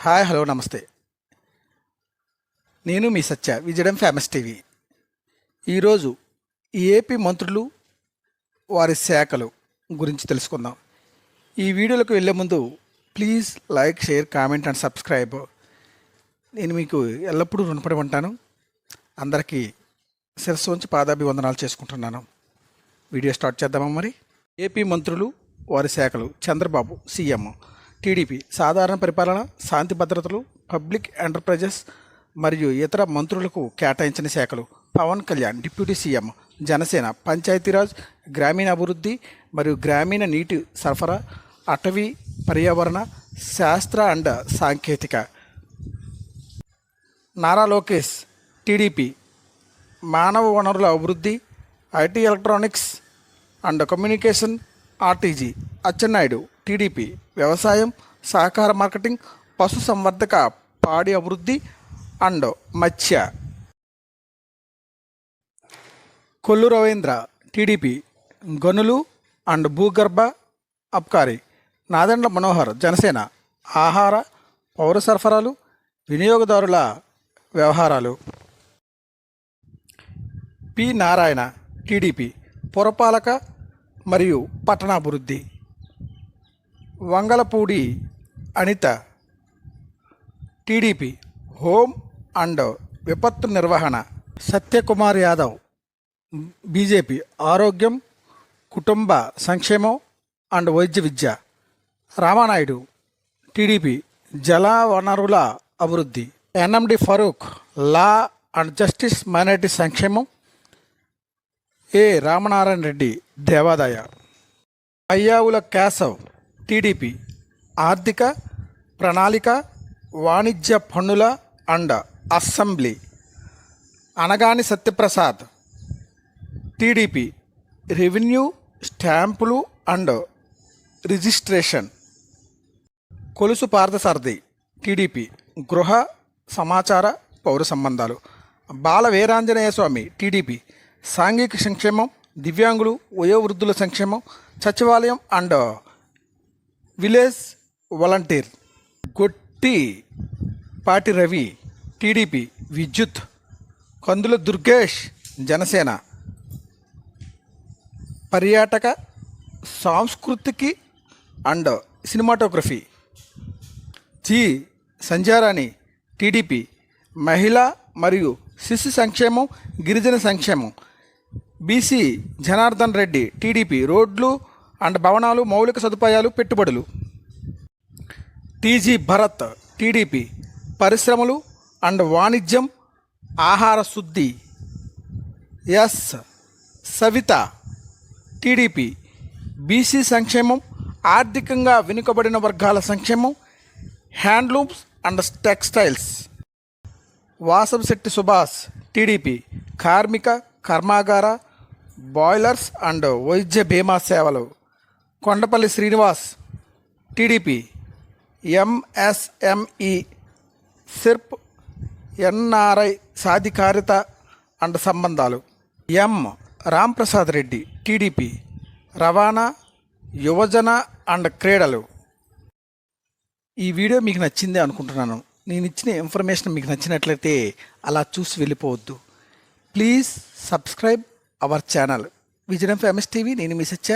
Hi hello నమస్తే. నేను మీ సత్య విజయడం famous TV. ఈరోజు ఈ ఏపీ మంత్రులు వారి శాఖలు గురించి తెలుసుకుందాం. ఈ వీడియోలకు వెళ్ళే ముందు please like, share, comment and subscribe. నేను మీకు ఎల్లప్పుడూ రుణపడి ఉంటాను. అందరికీ శిరస్సు ఉంచి పాదాభివందనాలు చేసుకుంటున్నాను. వీడియో స్టార్ట్ చేద్దామా మరి. ఏపీ మంత్రులు వారి శాఖలు. చంద్రబాబు సీఎం, టీడీపీ సాధారణ పరిపాలన, శాంతి భద్రతలు, పబ్లిక్ ఎంటర్ప్రైజెస్ మరియు ఇతర మంత్రులకు కేటాయించిన శాఖలు. పవన్ కళ్యాణ్ డిప్యూటీ సీఎం, జనసేన పంచాయతీరాజ్, గ్రామీణాభివృద్ధి మరియు గ్రామీణ నీటి సరఫరా, అటవీ, పర్యావరణ, శాస్త్ర అండ్ సాంకేతిక. నారా లోకేష్ టీడీపీ మానవ వనరుల అభివృద్ధి, IT, electronics and communication, RTG. Atchannaidu TDP వ్యవసాయం, సహకార మార్కెటింగ్, పశు సంవర్ధక, పాడి అభివృద్ధి అండ్ మత్స్య. కొల్లు రవీంద్ర టీడీపీ గనులు అండ్ భూగర్భ అబ్కారీ. నాదెండ్ల మనోహర్ జనసేన ఆహార, పౌర సరఫరాలు, వినియోగదారుల వ్యవహారాలు. పి నారాయణ టీడీపీ పురపాలక మరియు పట్టణాభివృద్ధి. వంగలపూడి అనిత టీడీపీ హోమ్ అండ్ విపత్తు నిర్వహణ. సత్యకుమార్ యాదవ్ బీజేపీ ఆరోగ్యం, కుటుంబ సంక్షేమం అండ్ వైద్య విద్య. రామానాయుడు టీడీపీ జల వనరుల అభివృద్ధి. NMD Farooq law and justice, minority సంక్షేమం. ఏ రామనారాయణ రెడ్డి దేవాదాయ. అయ్యావుల కేశవ్ టీడీపీ ఆర్థిక, ప్రణాళిక, వాణిజ్య పన్నుల and assembly. Anagani Satyaprasad TDP revenue, స్టాంపులు and registration. Kolusu Parthasarathy TDP గృహ, సమాచార, పౌర సంబంధాలు. బాల వీరాంజనేయ స్వామి టీడీపీ సాంఘిక సంక్షేమం, దివ్యాంగులు, వయోవృద్ధుల సంక్షేమం, సచివాలయం అండ్ విలేజ్ వాలంటీర్. గొట్టి పాటి రవి టీడీపీ విద్యుత్. కందుల దుర్గేష్ జనసేన పర్యాటక, సాంస్కృతికి and cinematography. G Sandhyarani TDP మహిళా మరియు శిశు సంక్షేమం, గిరిజన సంక్షేమం. బీసీ జనార్దన్ రెడ్డి టీడీపీ రోడ్లు అండ్ భవనాలు, మౌలిక సదుపాయాలు, పెట్టుబడులు. టీజీ భరత్ టీడీపీ పరిశ్రమలు అండ్ వాణిజ్యం, ఆహార శుద్ధి. ఎస్ సవిత టీడీపీ బీసీ సంక్షేమం, ఆర్థికంగా వెనుకబడిన వర్గాల సంక్షేమం, handlooms and textiles. Vasamsetti Subhash TDP కార్మిక, కర్మాగార, బాయిలర్స్ అండ్ వైద్య బీమా సేవలు. Kondapalli Srinivas TDP MSME, SERP, NRI సాధికారిత అండ్ సంబంధాలు. ఎం రాంప్రసాద్ రెడ్డి టీడీపీ రవాణా, యువజన అండ్ క్రీడలు. ఈ వీడియో మీకు నచ్చిందే అనుకుంటున్నాను. నేను ఇచ్చిన ఇన్ఫర్మేషన్ మీకు నచ్చినట్లయితే అలా చూసి వెళ్ళిపోవద్దు. ప్లీజ్ సబ్స్క్రైబ్ అవర్ ఛానల్ విజయం ఫేమస్ టీవీ. నేను మీ సత్య.